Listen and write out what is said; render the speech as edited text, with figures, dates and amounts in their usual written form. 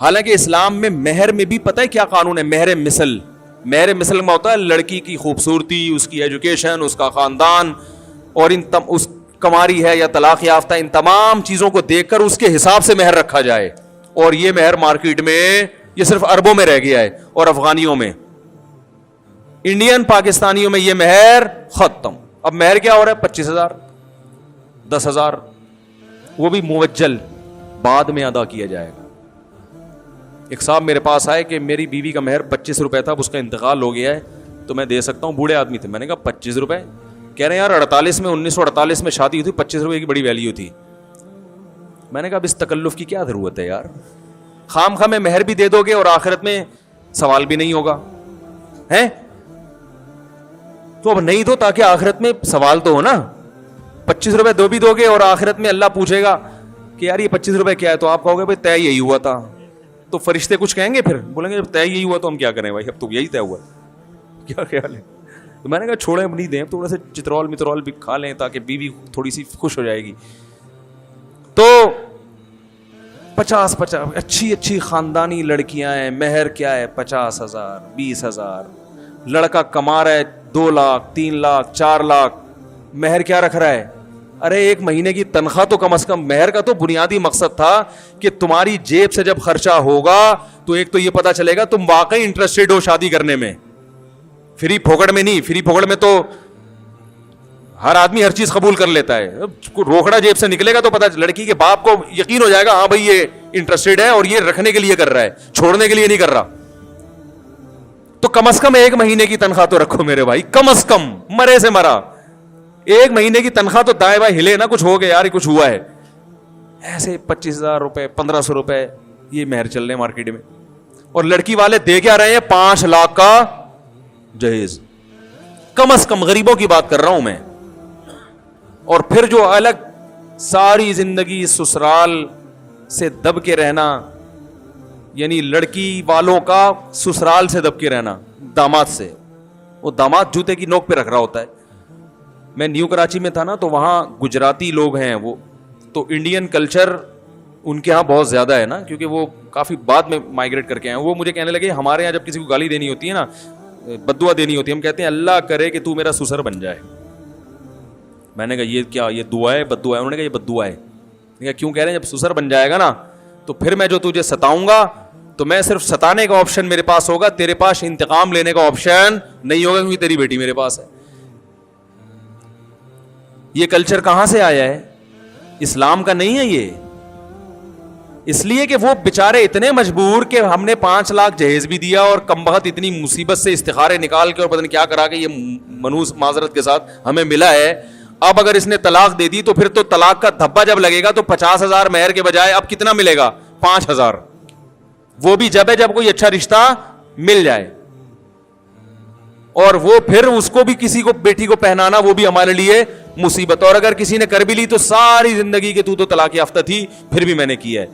حالانکہ اسلام میں مہر میں بھی پتہ ہے کیا قانون ہے؟ مہر مثل. مہر مثل میں ہوتا ہے لڑکی کی خوبصورتی, اس کی ایجوکیشن, اس کا خاندان, اور اس کماری ہے یا طلاق یافتہ, ان تمام چیزوں کو دیکھ کر اس کے حساب سے مہر رکھا جائے. اور یہ مہر مارکیٹ میں یہ صرف اربوں میں رہ گیا ہے, اور افغانیوں میں, انڈین پاکستانیوں میں یہ مہر ختم. اب مہر کیا ہو رہا ہے؟ 25,000, 10,000, وہ بھی موجل بعد میں ادا کیا جائے گا. ایک صاحب میرے پاس آئے کہ میری بیوی کا مہر 25 روپے تھا, اب اس کا انتقال ہو گیا ہے تو میں دے سکتا ہوں. بوڑھے آدمی تھے. میں نے کہا 25 روپے؟ کہہ رہے ہیں یار 1948 میں شادی ہوئی تھی, 25 روپے کی بڑی ویلیو تھی. میں نے کہا اب اس تکلف کی کیا ضرورت ہے یار, خام خواہ میں مہر بھی دے دو گے اور آخرت میں سوال بھی نہیں ہوگا ہیں, تو اب نہیں دو تاکہ آخرت میں سوال تو ہو نا. 25 روپے دو بھی دو گے اور آخرت میں اللہ پوچھے گا کہ یار یہ 25 روپے کیا ہے, تو آپ کہو گے بھائی طے یہی ہوا تھا. تو فرشتے کچھ کہیں گے, پھر بولیں گے طے یہی ہوا تو ہم کیا کریں بھائی, اب تو یہی طے ہوا. کیا خیال ہے؟ تو میں نے کہا چھوڑیں, اب نہیں دیں, تھوڑا سا چترول مترول بھی کھا لیں تاکہ بیوی تھوڑی سی خوش ہو جائے گی. تو 50 اچھی خاندانی لڑکیاں ہیں, مہر کیا ہے 50,000, 20,000. لڑکا کما رہا ہے 2 لاکھ, 3 لاکھ, 4 لاکھ, مہر کیا رکھ رہا ہے؟ ارے 1 مہینے کی تنخواہ تو کم از کم. مہر کا تو بنیادی مقصد تھا کہ تمہاری جیب سے جب خرچہ ہوگا تو ایک تو یہ پتا چلے گا تم واقعی انٹرسٹڈ ہو شادی کرنے میں, فری پھوکڑ میں نہیں. فری پھوکڑ میں تو ہر آدمی ہر چیز قبول کر لیتا ہے, روکڑا جیب سے نکلے گا تو پتا لڑکی کے باپ کو یقین ہو جائے گا ہاں بھائی یہ انٹرسٹڈ ہے اور یہ رکھنے کے لیے کر رہا ہے, چھوڑنے کے لیے نہیں کر رہا. تو کم از کم 1 مہینے کی تنخواہ تو رکھو میرے بھائی, کم از کم, مرے سے مرا 1 مہینے کی تنخواہ تو دائیں بھائی ہلے نا, کچھ ہو گیا یار کچھ ہوا ہے. ایسے 25,000 روپے, 1,500 روپے یہ مہر چل رہے ہیں مارکیٹ میں. اور لڑکی والے دے کیا رہے ہیں؟ 5 لاکھ کا جہیز, کم از کم. غریبوں کی بات کر رہا ہوں میں. اور پھر جو الگ ساری زندگی سسرال سے دب کے رہنا, یعنی لڑکی والوں کا سسرال سے دب کے رہنا داماد سے. وہ داماد جوتے کی نوک پہ رکھ رہا ہوتا ہے. میں نیو کراچی میں تھا نا, تو وہاں گجراتی لوگ ہیں, وہ تو انڈین کلچر ان کے ہاں بہت زیادہ ہے نا, کیونکہ وہ کافی بعد میں مائگریٹ کر کے آئے. وہ مجھے کہنے لگے ہمارے یہاں جب کسی کو گالی دینی ہوتی ہے نا, بددعا دینی ہوتی ہے, ہم کہتے ہیں اللہ کرے کہ تو میرا سسر بن جائے. میں نے کہا یہ کیا, یہ دعا ہے بددعا ہے؟ انہوں نے کہا یہ بددعا ہے. میں کہا کیوں کہہ رہے ہیں؟ جب سسر بن جائے گا نا تو پھر میں جو تجھے ستاؤں گا تو میں صرف ستانے کا آپشن میرے پاس ہوگا, تیرے پاس انتقام لینے کا آپشن نہیں ہوگا, کیونکہ تیری بیٹی میرے پاس ہے. یہ کلچر کہاں سے آیا ہے؟ اسلام کا نہیں ہے یہ. اس لیے کہ وہ بیچارے اتنے مجبور کہ ہم نے 5 لاکھ جہیز بھی دیا اور کم بخت اتنی مصیبت سے استخارے نکال کے اور پتہ نہیں کیا کرا کے یہ منوس معذرت کے ساتھ ہمیں ملا ہے. اب اگر اس نے طلاق دے دی تو پھر تو طلاق کا دھبا جب لگے گا تو 50,000 مہر کے بجائے اب کتنا ملے گا؟ 5,000. وہ بھی جب ہے جب کوئی اچھا رشتہ مل جائے. اور وہ پھر اس کو بھی کسی کو بیٹی کو پہنانا وہ بھی ہمارے لیے مصیبت. اور اگر کسی نے کر بھی لی تو ساری زندگی کے تو طلاق یافتہ تھی, پھر بھی میں نے کیا ہے.